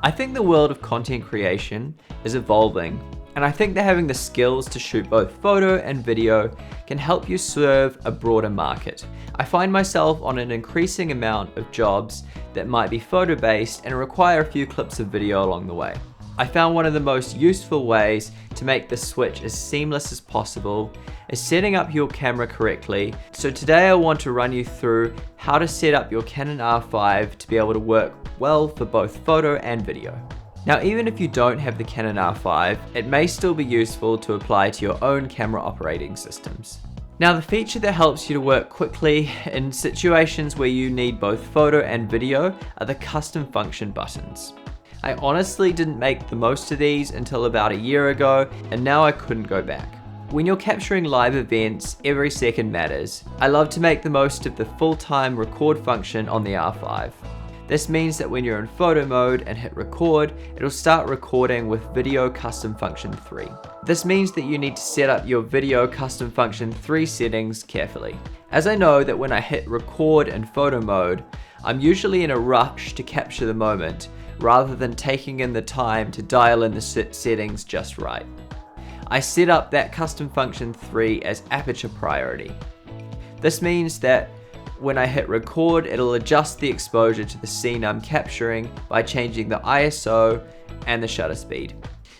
I think the world of content creation is evolving, and I think that having the skills to shoot both photo and video can help you serve a broader market. I find myself on an increasing amount of jobs that might be photo-based and require a few clips of video along the way. I found one of the most useful ways to make this switch as seamless as possible is setting up your camera correctly. So today I want to run you through how to set up your Canon R5 to be able to work well for both photo and video. Now, even if you don't have the Canon R5, it may still be useful to apply to your own camera operating systems. Now, the feature that helps you to work quickly in situations where you need both photo and video are the custom function buttons. I honestly didn't make the most of these until about a year ago, and now I couldn't go back. When you're capturing live events, every second matters. I love to make the most of the full-time record function on the R5. This means that when you're in photo mode and hit record, it'll start recording with video custom function 3. This means that you need to set up your video custom function 3 settings carefully. As I know that when I hit record in photo mode, I'm usually in a rush to capture the moment, rather than taking in the time to dial in the settings just right. I set up that custom function 3 as aperture priority. This means that when I hit record, it'll adjust the exposure to the scene I'm capturing by changing the ISO and the shutter speed.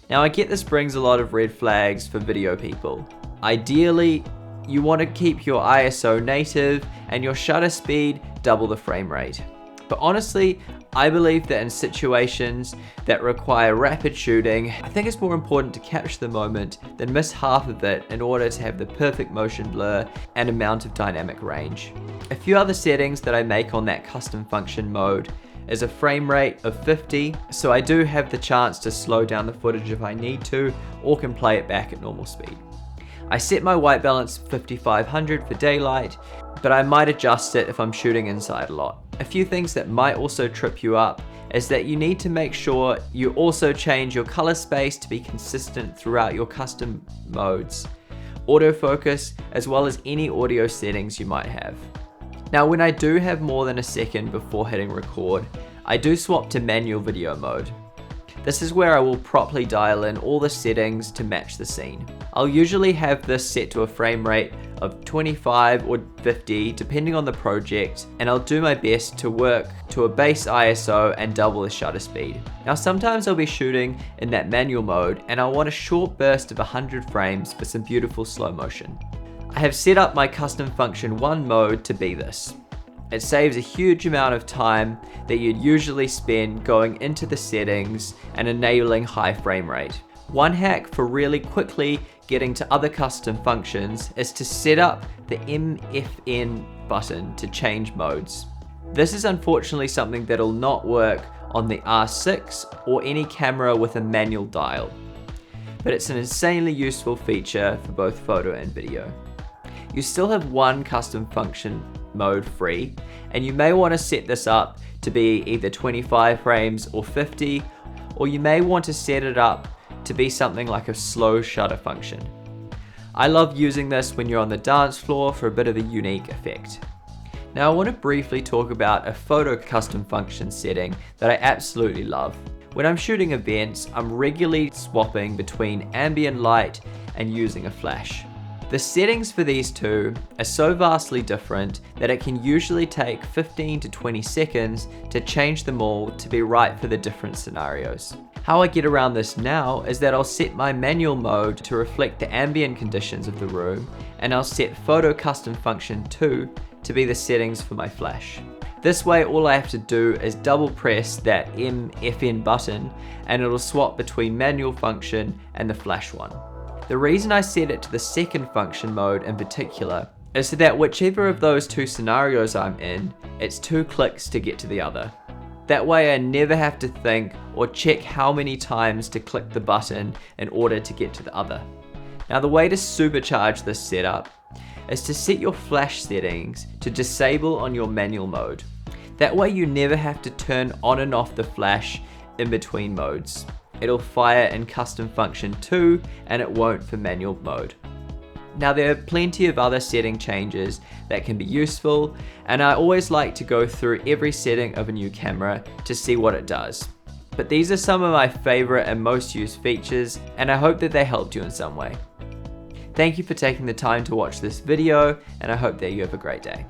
Now, I get this brings a lot of red flags for video people. Ideally, you want to keep your ISO native and your shutter speed double the frame rate. But honestly, I believe that in situations that require rapid shooting, I think it's more important to capture the moment than miss half of it in order to have the perfect motion blur and amount of dynamic range. A few other settings that I make on that custom function mode is a frame rate of 50, so I do have the chance to slow down the footage if I need to, or can play it back at normal speed. I set my white balance 5500 for daylight, but I might adjust it if I'm shooting inside a lot. A few things that might also trip you up is that you need to make sure you also change your color space to be consistent throughout your custom modes, autofocus, as well as any audio settings you might have. Now, when I do have more than a second before hitting record, I do swap to manual video mode. This is where I will properly dial in all the settings to match the scene. I'll usually have this set to a frame rate of 25 or 50 depending on the project, and I'll do my best to work to a base ISO and double the shutter speed. Now, sometimes I'll be shooting in that manual mode and I'll want a short burst of 100 frames for some beautiful slow motion. I have set up my custom function 1 mode to be this. It saves a huge amount of time that you'd usually spend going into the settings and enabling high frame rate. One hack for really quickly getting to other custom functions is to set up the MFN button to change modes. This is unfortunately something that'll not work on the R6 or any camera with a manual dial, but it's an insanely useful feature for both photo and video. You still have one custom function mode free, and you may want to set this up to be either 25 frames or 50, or you may want to set it up to be something like a slow shutter function. I love using this when you're on the dance floor for a bit of a unique effect. Now, I want to briefly talk about a photo custom function setting that I absolutely love. When I'm shooting events, I'm regularly swapping between ambient light and using a flash. The settings for these two are so vastly different that it can usually take 15 to 20 seconds to change them all to be right for the different scenarios. How I get around this now is that I'll set my manual mode to reflect the ambient conditions of the room, and I'll set photo custom function 2 to be the settings for my flash. This way, all I have to do is double press that MFN button and it'll swap between manual function and the flash one. The reason I set it to the second function mode in particular is so that whichever of those two scenarios I'm in, it's 2 clicks to get to the other. That way I never have to think or check how many times to click the button in order to get to the other. Now, the way to supercharge this setup is to set your flash settings to disable on your manual mode. That way you never have to turn on and off the flash in between modes. It'll fire in custom function 2 and it won't for manual mode. Now, there are plenty of other setting changes that can be useful, and I always like to go through every setting of a new camera to see what it does. But these are some of my favorite and most used features, and I hope that they helped you in some way. Thank you for taking the time to watch this video, and I hope that you have a great day.